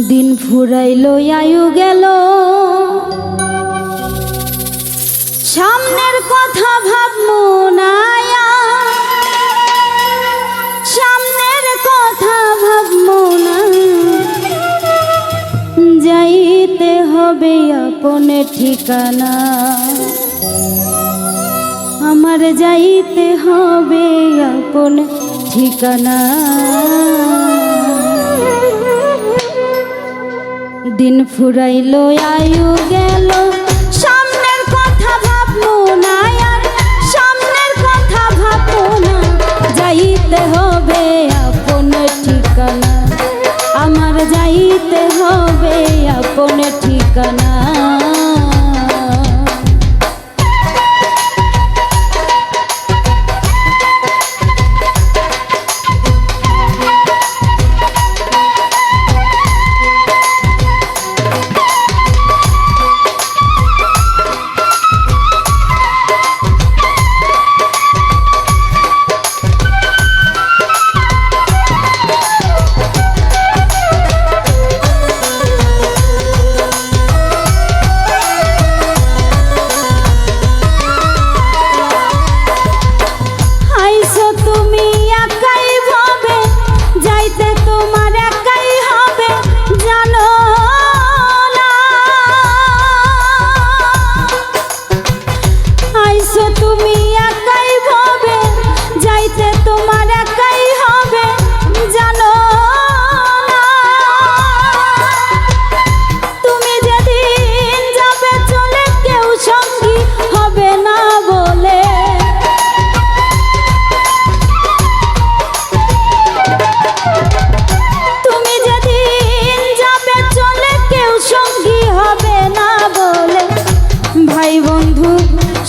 দিন ফুরাইলো আয়ু গেল, সামনের কথা ভাবমু না, সামনের কথা ভাবমু না, যাইতে হবে আপন ঠিকানা, আমার যাইতে হবে আপন ঠিকানা। দিন ফুরাইলো আয়ু গেল, সামনের কথা ভাবমু না, আর সামনের কথা ভাবমু না, যাইতে হবে আপন ঠিকানা, আমার যাইতে হবে আপন ঠিকানা।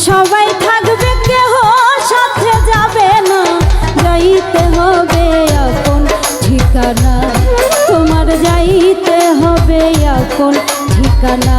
সবাই থাকবে, কেহ সাথে যাবে না, যাইতে হবে আপন ঠিকানা, তোমার যাইতে হবে আপন ঠিকানা।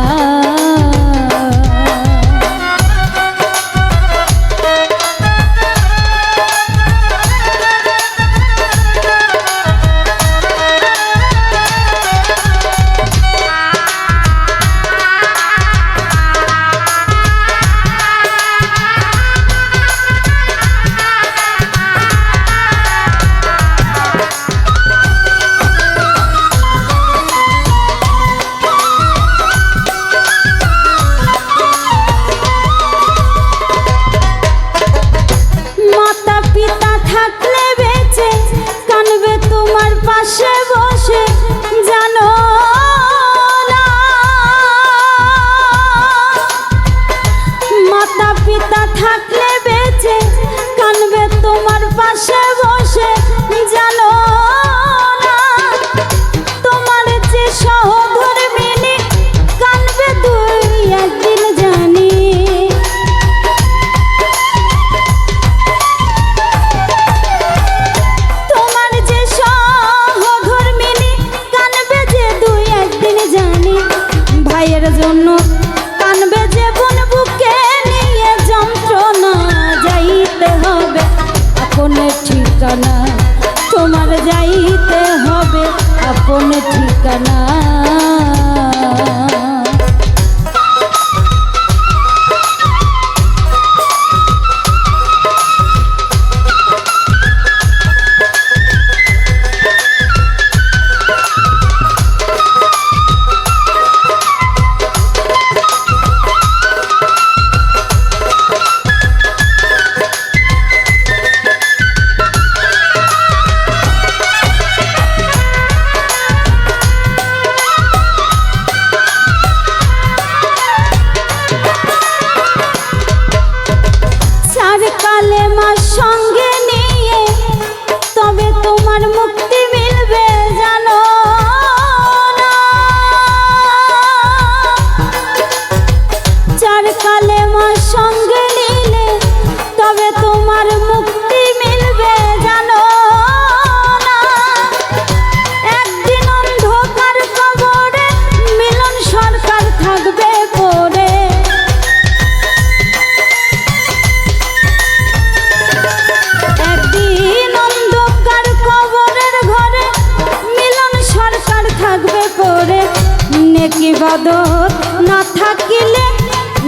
নেকি ইবাদত না থাকিলে,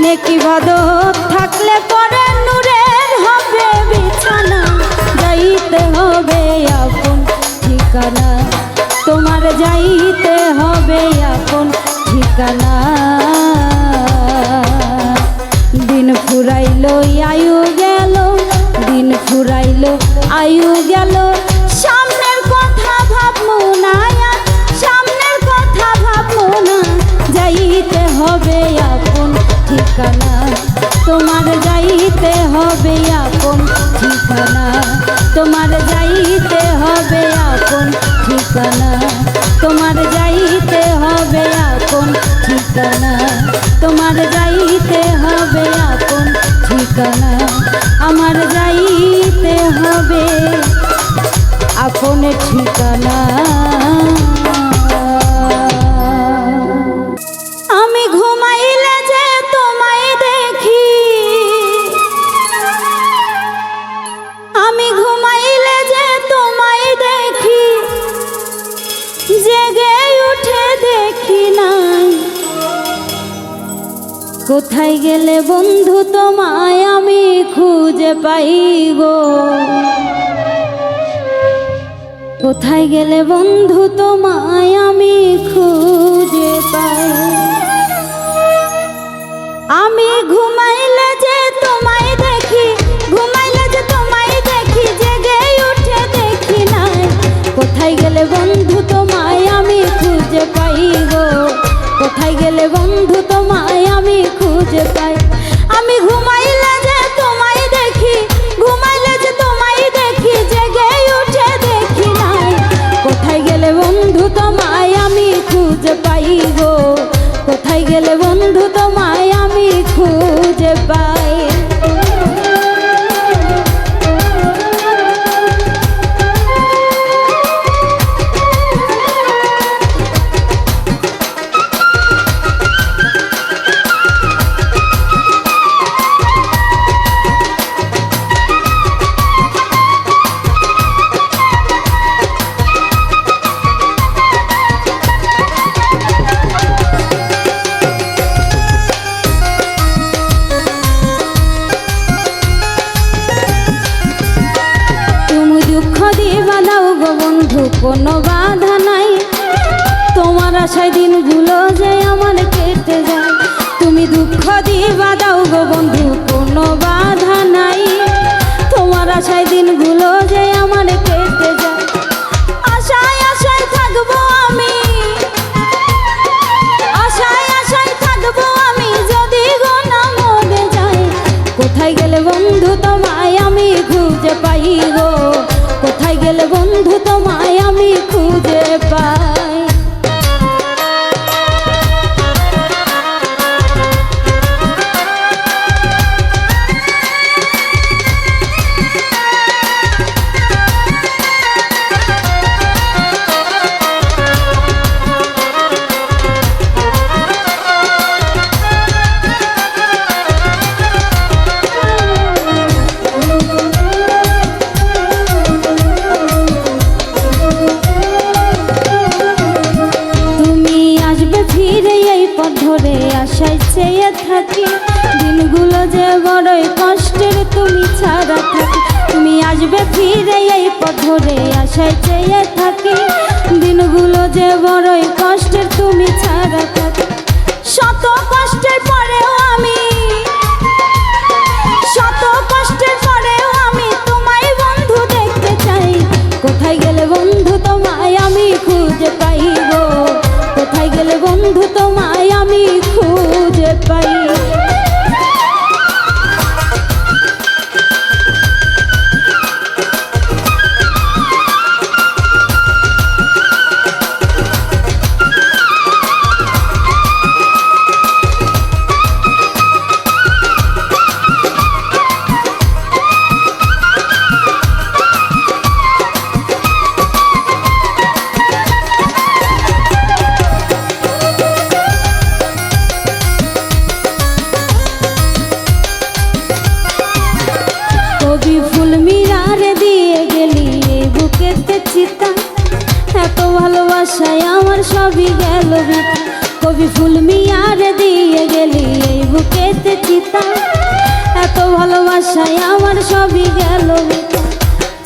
নেকি ইবাদত থাকলে পরে নূরের হবে বিছানা। যাইতে হবে আপন ঠিকানা, তোমার যাইতে হবে আপন ঠিকানা। দিন ফুরাইল আয়ু গেল, দিন ফুরাইল আয়ু গেল, সামনের কথা ভাববো না, সামনের কথা ভাববো না। যাইতে হবে আপন ঠিকানা, তোমার যাইতে হবে আপন ঠিকানা, তোমার যাইতে হবে আপন ঠিকানা, তোমার যাইতে হবে আপন ঠিকানা, তোমার যাইতে হবে আপন ঠিকানা, আমার যাইতে হবে আপন ঠিকানা। আমি ঘুমাইলে যে তোমায় দেখি, আমি ঘুমাইলে যে তোমায় দেখি, জেগে উঠে দেখি নাই। কোথায় গেলে বন্ধু তোমায় আমি খুঁজে পাই গো, কোথায় গেলে বন্ধু তোমায় আমি খুঁজে পাই। আমি ঘুমাইলে যে তোমায় দেখি, ঘুমাইলে যে তোমায় দেখি, জেগে উঠে দেখি নাই। কোথায় গেলে বন্ধু তোমায় আমি খুঁজে পাই গো, কোথায় গেলে বন্ধু তোমায় আমি খুঁজে পাই। আমি ঘুমাইলে যে তোমায় দেখি, ঘুমাইলে যে তোমায় দেখি, জেগে উঠে দেখি নাই। কোথায় গেলে বন্ধু তোমায় আমি খুঁজে পাই গো, কোথায় গেলে বন্ধু তোমায় আমি খুঁজে পাই। কোনো বাধা নাই, তোমার আশায় দিনগুলো যে আমার কেটে যায়। তুমি দুঃখ দিবা দাও গো বন্ধু, কোনো বাধা নাই, তোমার আশায় দিনগুলো যে আমার কেটে যায়। আশায় আশায় থাকবো আমি, আশায় আশায় থাকবো আমি, যদি গো না মরে যাই। কোথায় গেলে বন্ধু তোমায় আমি খুঁজে পাই গো, কোথায় গেলে বন্ধু তোমায় আমি খুঁজে পাই। ধরে আশায় চেয়ে থাকি, দিনগুলো যে বড়ই কষ্টের তুমি ছাড়া থাকি। তুমি আসবে ফিরে এই পথ ধরে আশায় চেয়ে থাকি, দিনগুলো যে বড়ই কষ্টের তুমি ছাড়া থাকি। শত কষ্টের পরেও আমি, শত কষ্টের পরেও আমি তোমায় বন্ধু দেখতে চাই। কোথায় গেলে বন্ধু তোমায় আমি খুঁজে পাই গো, কোথায় গেলে বন্ধু তোমায় আমি খুঁজে পাই। চিতা, এত ভালোবাসায় আমার সবই গেল বৃথা। কবি ফুল মিয়ার দিয়ে গেলি এই বুকেতে চিতা, এত ভালোবাসায় আমার সবই গেল বৃথা।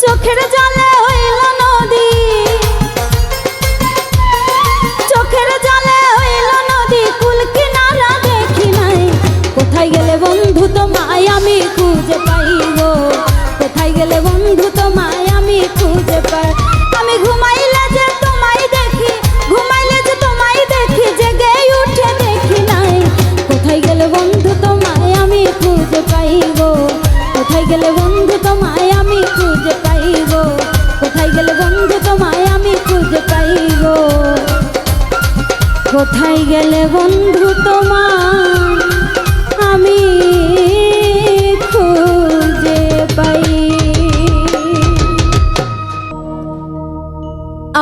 চোখের জলে হইল নদী, চোখের জলে হইল নদী, কুল কিনারা দেখি নাই। কোথায় গেলে বন্ধু তোমায় আমি খুঁজে পাই গো, কোথায় গেলে বন্ধু তোমায় আমি খুঁজে পাই। আমি ঘুমাইলে যে তোমায় দেখি, ঘুমাইলে যে তোমায় দেখি, জেগে উঠে দেখি নাই। কোথায় গেলে বন্ধু তোমায় আমি খুঁজে পাই গো, কোথায় গেলে বন্ধু তোমায় আমি খুঁজে পাই গো, কোথায় গেলে বন্ধু তোমায় আমি খুঁজে পাই গো। কোথায় গেলে বন্ধু তোমায় আমি খুঁজে পাই।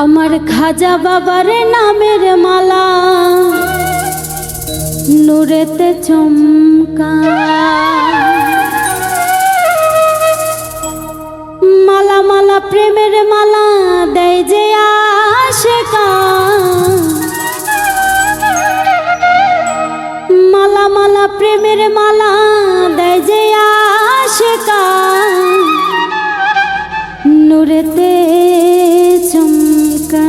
আমার খাজা বাবার নামের মালা নূরেতে চমকা, মালা মালা প্রেমের মালা দেয় যে আশিকা, মালা মালা প্রেমের মালা দেয় যে আশিকা, নূরেতে চমকা।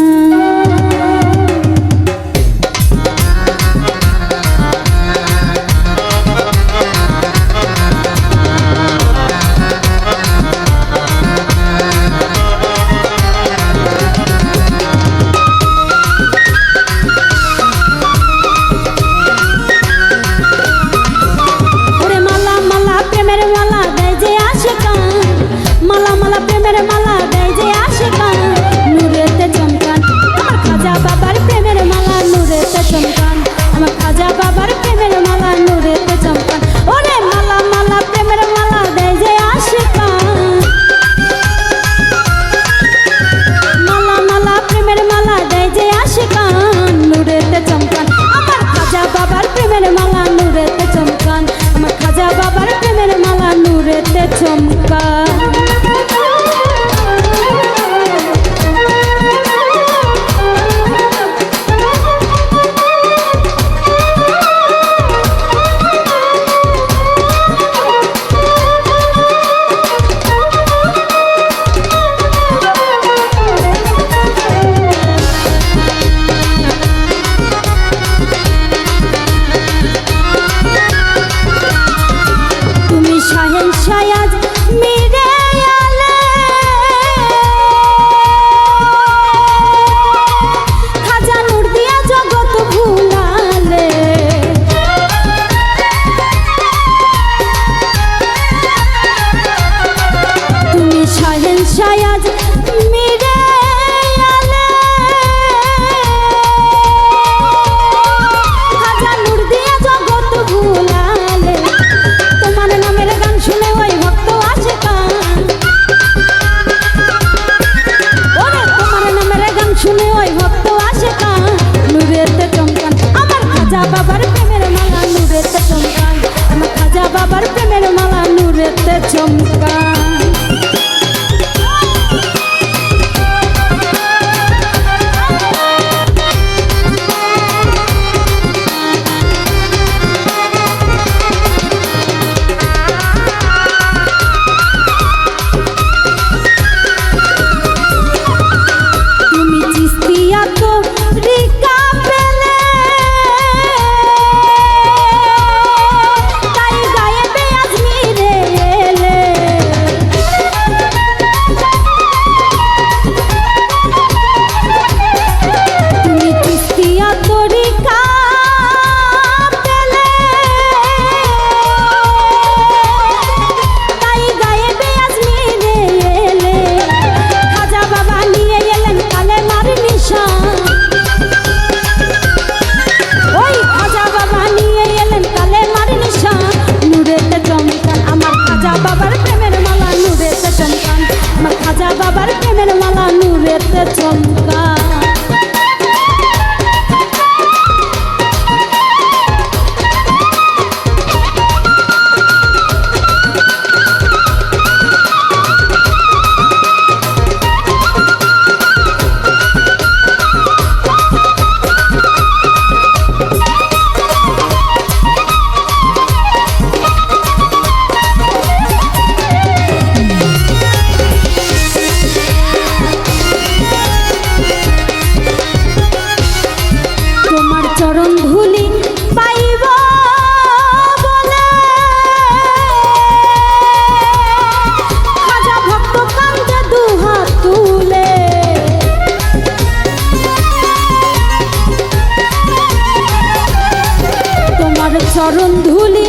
চরণ ধুলি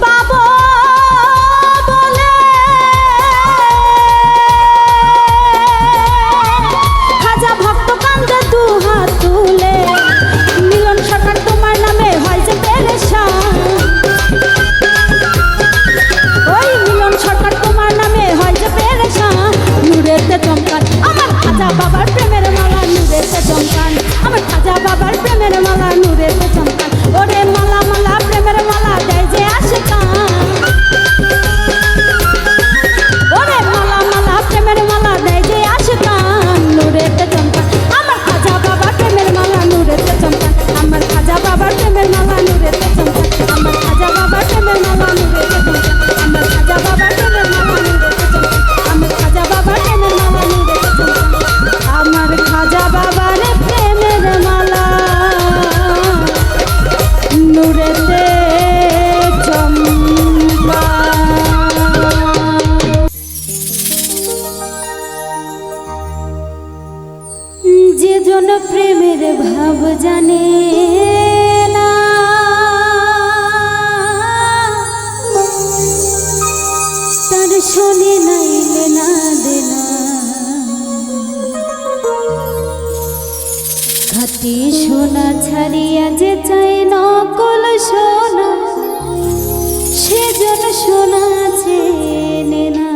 পাবো বলে খাজা ভক্ত কান্দে দু হাত তুলে। মিলন সরকার তোমার নামে হয় যে পেরেশান, ওই মিলন সরকার তোমার নামে হয় যে পেরেশান। নূরেতে চমকান আমার খাজা বাবার প্রেমের মালা, নূরেতে চমকান আমার খাজা বাবার প্রেমের মালা, নূরেতে চমকান। ওরে মালা মালা প্রেমের মালা দেয় যে আশিকান, ওরে মালা মালা প্রেমের মালা দেয় যে আশিকান। নূরেতে চমকান আমার খাজা বাবার প্রেমের মালা, নূরেতে চমকান আমার খাজা বাবার প্রেমের মালা, নূরেতে চমকান আমার খাজা বাবার প্রেমের মালা, নূরেতে চমকান আমার খাজা বাবার প্রেমের মালা, নূরেতে চমকান আমার খাজা বাবার প্রেমের মালা, নূরেতে চমকান আমার খাজা বাবার প্রেমের মালা, নূরেতে যে জন প্রেমের ভাব জানে না, তার শোনে নাইলে না দেনা। খাঁটি সোনা ছাড়িয়া যে চাই নকল সোনা, সেজন সোনা চেনে না।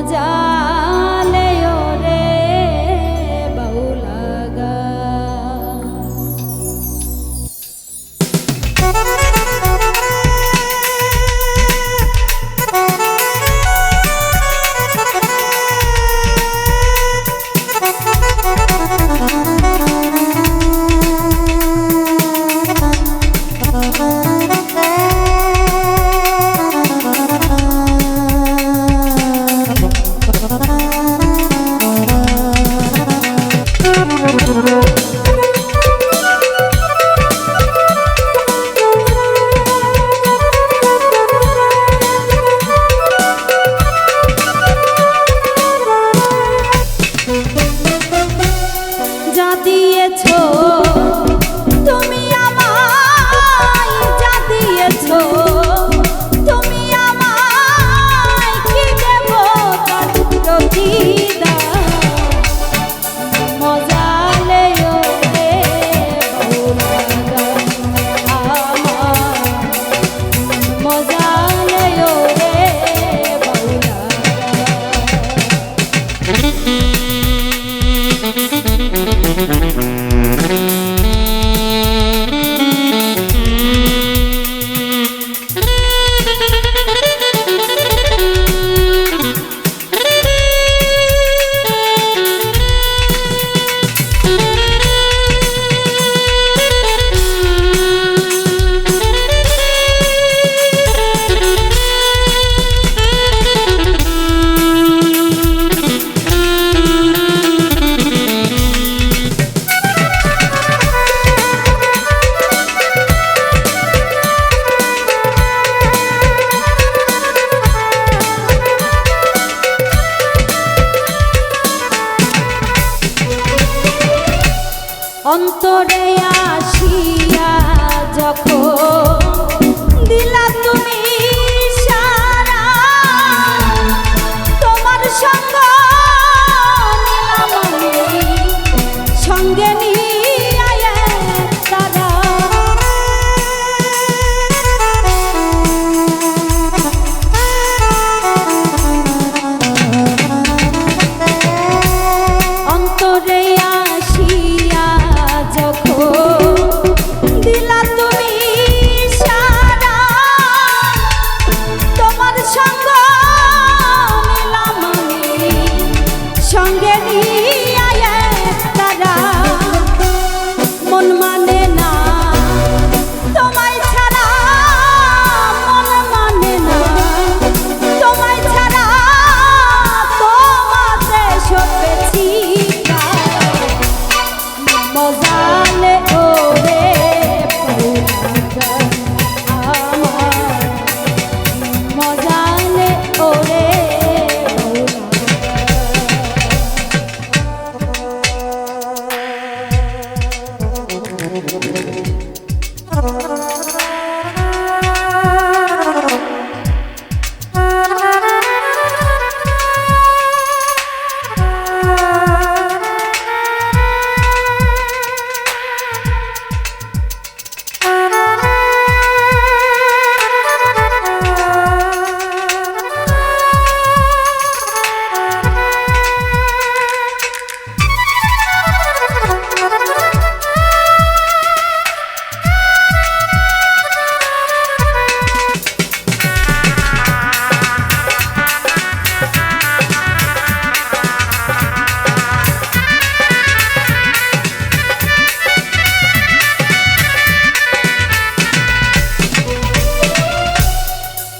মজা লে ওরে বাউলাগা। যা দিয়েছো তুমি আমায়, যা দিয়েছো তুমি আমায়, কি দেব তার প্রতিদান। মজা লে ওরে বাউলাগা আমার, মজা লে ওরে বাউলাগা। অন্তরে আসিয়া যখন দিলা তুমি সারা, তোমার সঙ্গ নিলাম আমি, সঙ্গে নিয়ে তারা। অন্তরে আসিয়া দিলা তুমি সারা, তোমার সঙ্গ নিলাম আমি, সঙ্গে নিয়ে তারা। মন মানে না তোমায় ছাড়া, মন মানে না তোমায় ছাড়া, তোমাতে সপেছি মজা লে ওরে বাউলাগা আমার, মজা লে ওরে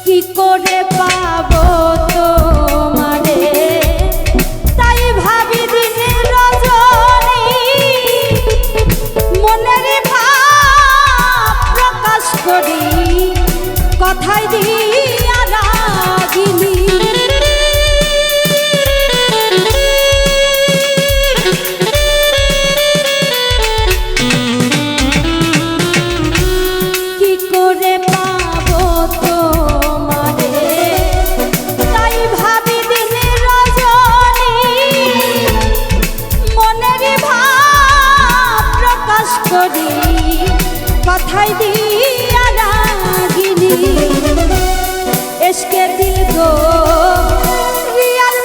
কি করে পাবো তোমারে, তাই ভাবি দিন রজনী, মনের ভাব প্রকাশ করি কথায় দিয়া রাগিনী। কি করে পাবো তোমারে, তাই ভাবি দিন রজনী, মনের ভাব প্রকাশ করি কথায় দিয়া রাগিনী। इश्क दिल को रियल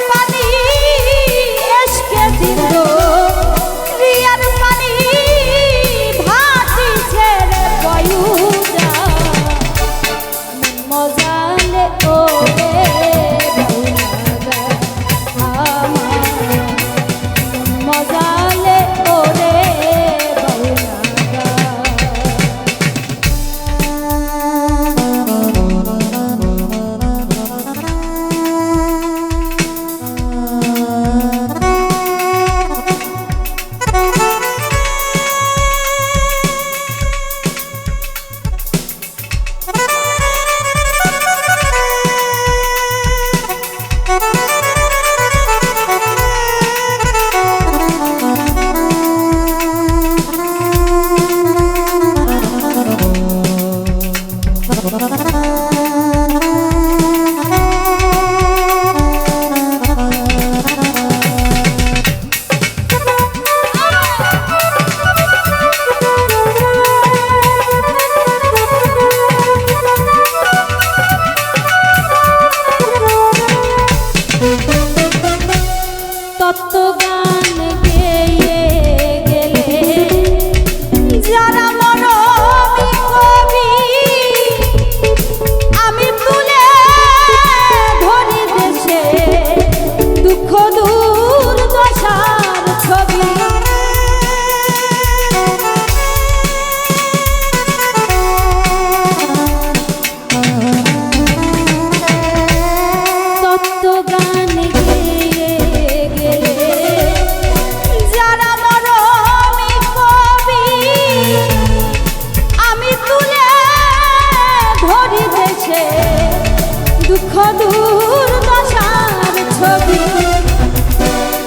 দুঃখ দুর্দশার ছবি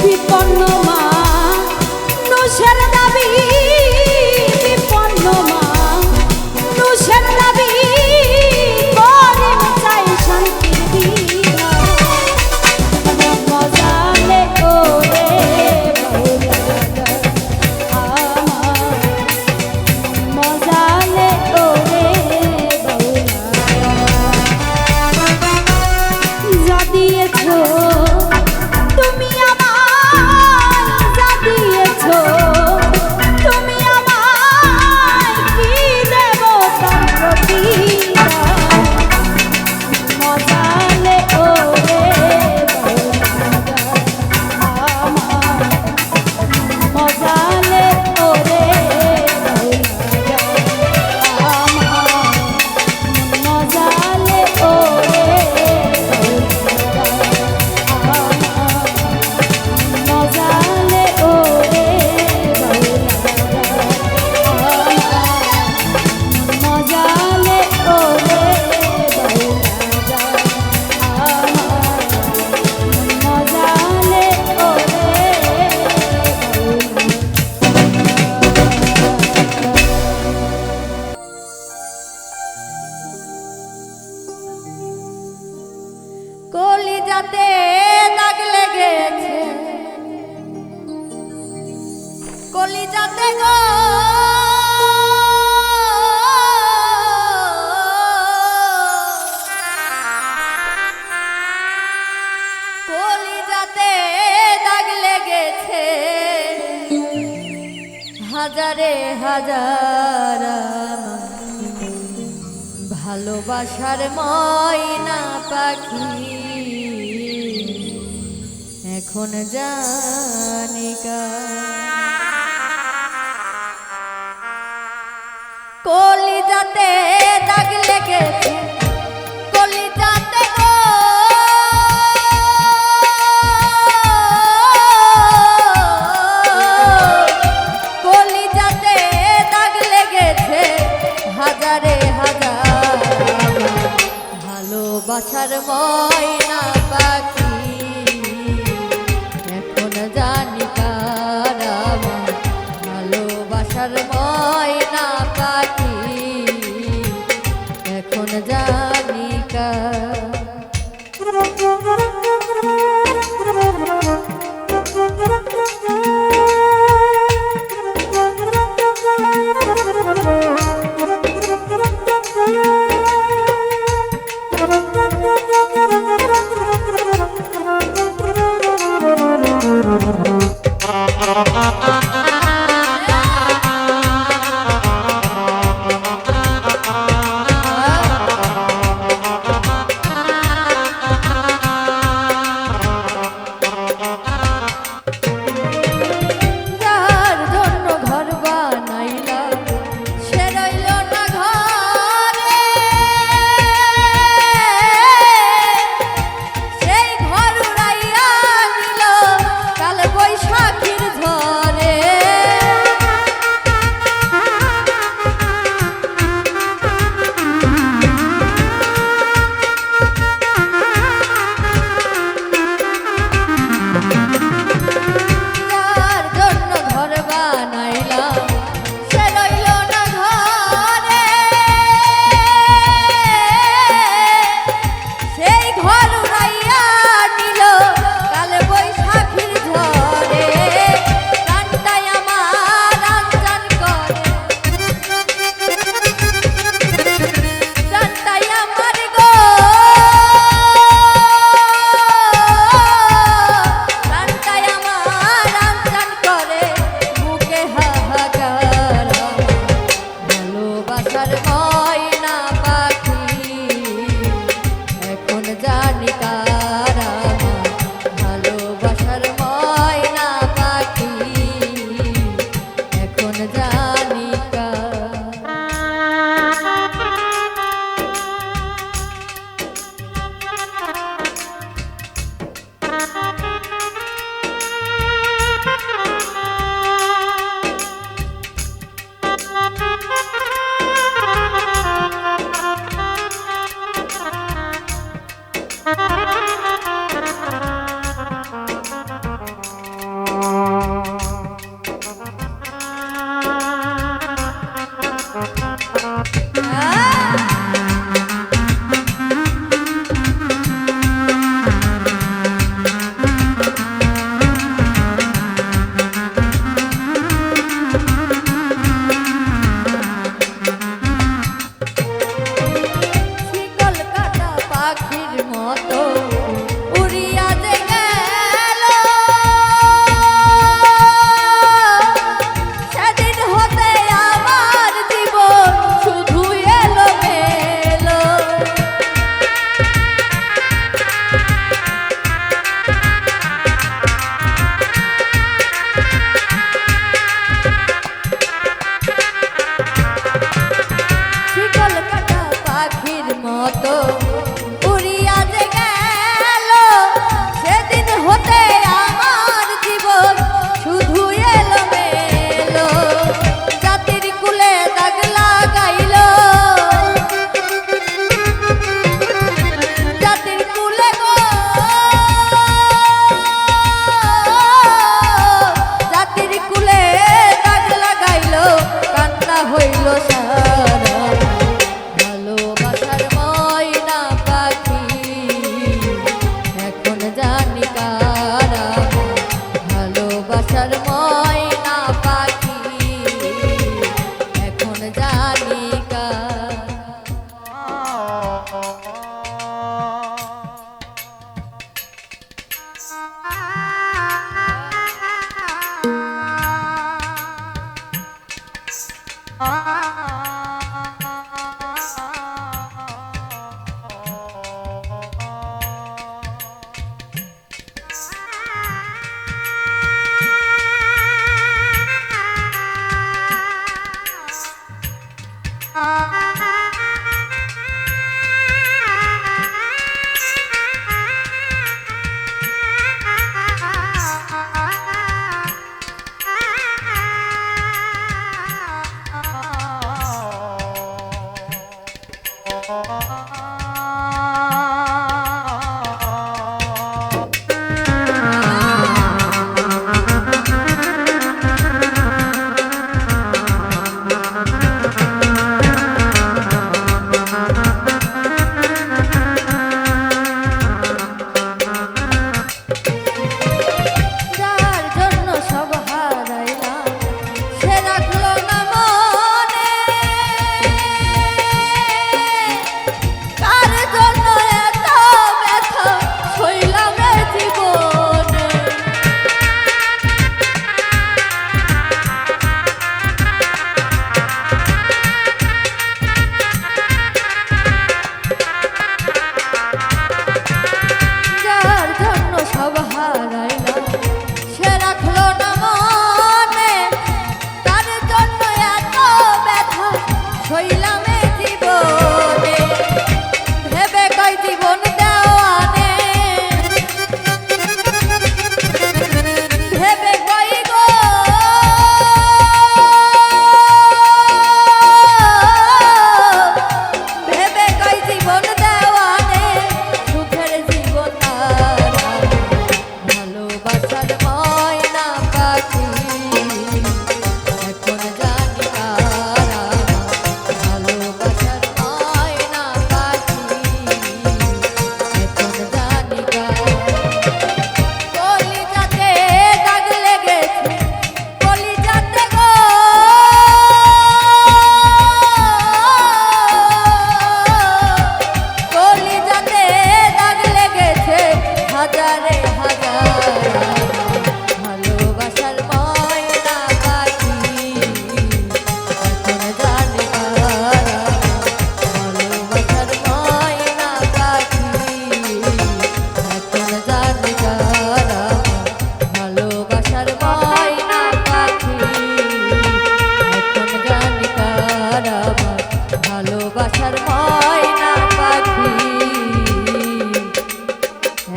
বিপন্ন মা নুসের দাবি বিপন্ন মা নুসের দাবি করিম চাই শান্তির বিনা মজালে ওরে বাউলা আমার মজালে ওরে বাউলা যা দিয়েছো তুমি আমায় যা দিয়েছো তুমি আমায় কি দেব তার প্রতিদান মজালে ওরে বাউলা আমার মজালে ওরে বাউলা আমার মজালে ওরে মজালে ওরে মজালে ওরে মজালে কলিজাতে দাগ লেগেছে কলিজাতে গো কলিজাতে দাগ লেগেছে হাজারে হাজার ভালোবাসার ময়না পাখি এখন জানি কলিজাতে দাগ লেগেছে কলিজাতে গো কলিজাতে দাগ লেগেছে হাজারে হাজার ভালোবাসার ময়না পাখি এখন জানি কার আমার ভালোবাসার ময়না পাখি এখন জানি কার ভালোবাসার ময়না পাখি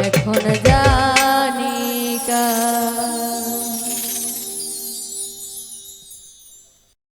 এখন জানি কা